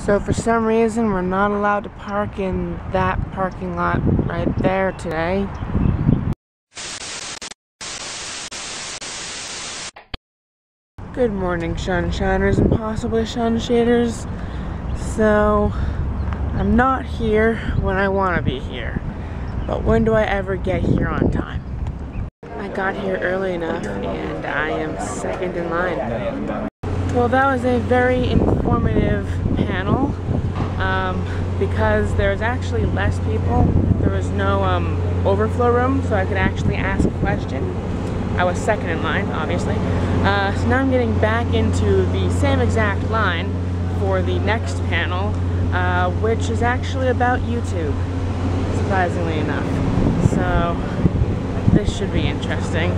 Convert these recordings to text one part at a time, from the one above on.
So for some reason, we're not allowed to park in that parking lot right there today. Good morning, SHunShiners and possibly SHunShaders. So, I'm not here when I want to be here, but when do I ever get here on time? I got here early enough and I am second in line. Well, that was a very informative panel because there's actually less people. There was no overflow room, so I could actually ask a question. I was second in line, obviously. So now I'm getting back into the same exact line for the next panel, which is actually about YouTube, surprisingly enough. So this should be interesting.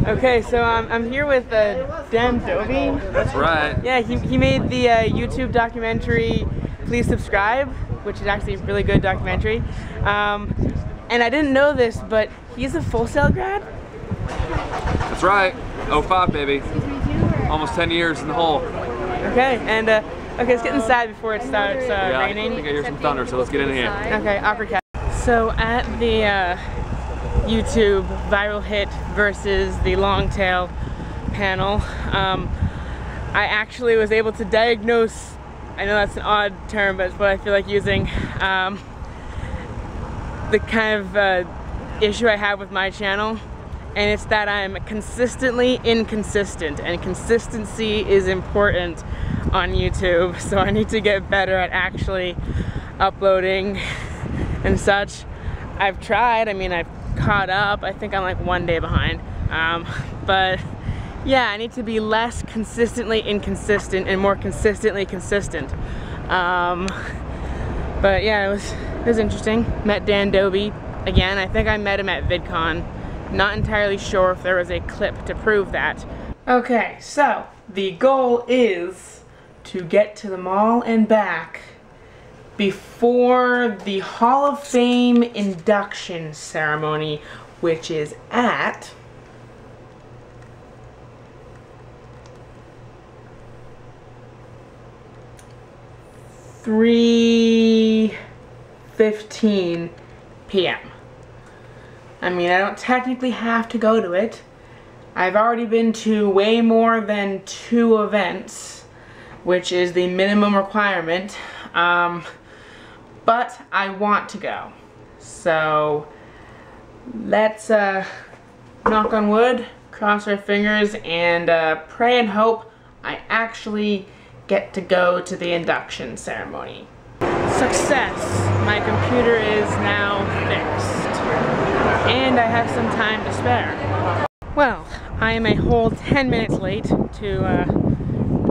Okay, so I'm here with Dan Dobie. That's right. Yeah, he made the YouTube documentary, Please Subscribe, which is actually a really good documentary. And I didn't know this, but he's a Full Sail grad? That's right. 05, baby. Almost 10 years in the hole. Okay, and okay, let's get inside before it starts raining. I think I hear some thunder, so let's get in here. Okay, awkward cat. So at the YouTube viral hit versus the long tail panel, I actually was able to diagnose, I know that's an odd term, but it's what I feel like using, the kind of issue I have with my channel. And it's that I'm consistently inconsistent, and consistency is important on YouTube, so I need to get better at actually uploading and such. I've tried, I mean, I've caught up. I think I'm like 1 day behind. But yeah, I need to be less consistently inconsistent and more consistently consistent. But yeah, it was interesting. Met Dan Dobie again. I think I met him at VidCon. Not entirely sure if there was a clip to prove that. Okay, so the goal is to get to the mall and back before the Hall of Fame induction ceremony, which is at 3:15 p.m. I mean, I don't technically have to go to it. I've already been to way more than 2 events, which is the minimum requirement, but I want to go. So let's knock on wood, cross our fingers, and pray and hope I actually get to go to the induction ceremony. Success! My computer is now fixed. And I have some time to spare. Well, I am a whole 10 minutes late to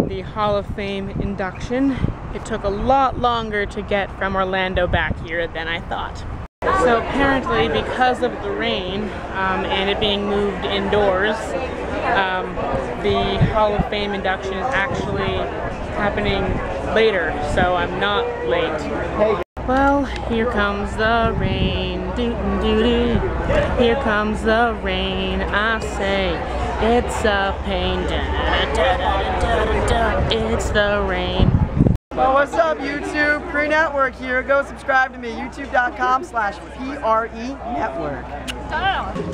the Hall of Fame induction. It took a lot longer to get from Orlando back here than I thought. So apparently, because of the rain and it being moved indoors, the Hall of Fame induction is actually happening later, so I'm not late. Well, here comes the rain, doo-doo-doo. Here comes the rain, I say, it's a pain, da-da-da-da-da-da. It's the rain. Well, what's up, YouTube? Pre-network here. Go subscribe to me, youtube.com/PRE-network.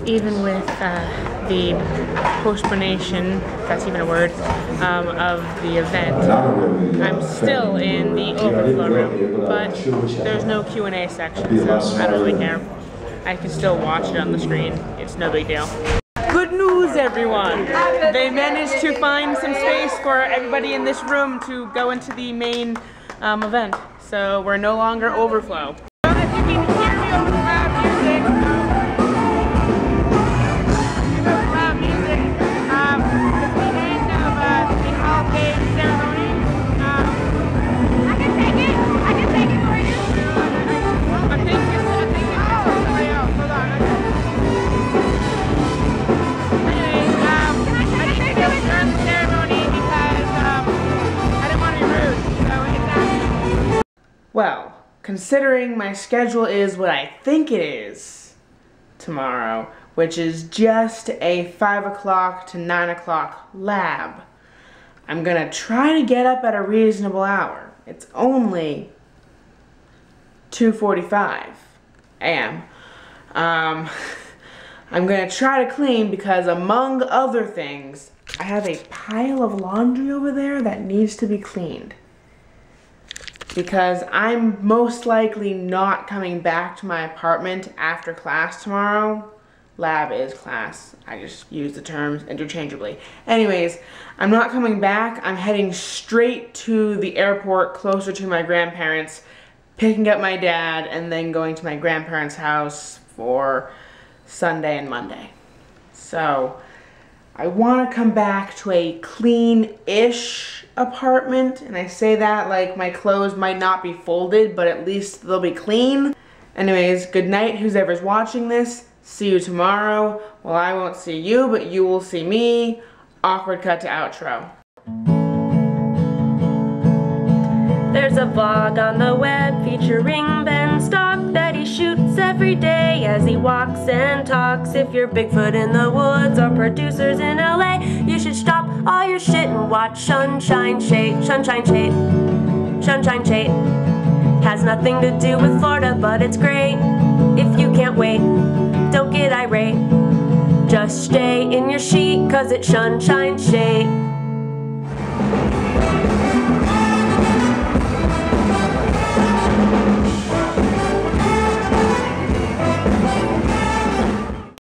Even with the postponation, if that's even a word, of the event, I'm still in the overflow room, but there's no Q&A section, so I don't really care. I can still watch it on the screen. It's no big deal. Good news, everyone! They managed to find some space for everybody in this room to go into the main event, so we're no longer overflow. If you can hear me over the loud music, it's the end of the Hall of Fame ceremony. I can take it for you. I think it's somebody else. Hold on. Anyways, I didn't go during the ceremony because I didn't want to be rude, so it's not. Well, considering my schedule is what I think it is tomorrow, which is just a 5 o'clock to 9 o'clock lab, I'm gonna try to get up at a reasonable hour. It's only 2:45 a.m. I'm gonna try to clean because, among other things, I have a pile of laundry over there that needs to be cleaned. Because I'm most likely not coming back to my apartment after class tomorrow. Lab is class. I just use the terms interchangeably. Anyways, I'm not coming back. I'm heading straight to the airport closer to my grandparents, picking up my dad, and then going to my grandparents' house for Sunday and Monday. So I want to come back to a clean-ish apartment, and I say that like my clothes might not be folded, but at least they'll be clean. Anyways, good night, who's ever's watching this. See you tomorrow. Well, I won't see you, but you will see me. Awkward cut to outro. There's a vlog on the web featuring Ben STALK that he shoots every day as he walks and talks. If you're Bigfoot in the woods or producers in LA, you should stop all your shit and watch SHunShineSHate. SHunShineShate. SHunShineShate. Has nothing to do with Florida, but it's great. If you can't wait, don't get irate. Just stay in your sheet, cause it's SHunShineSHate.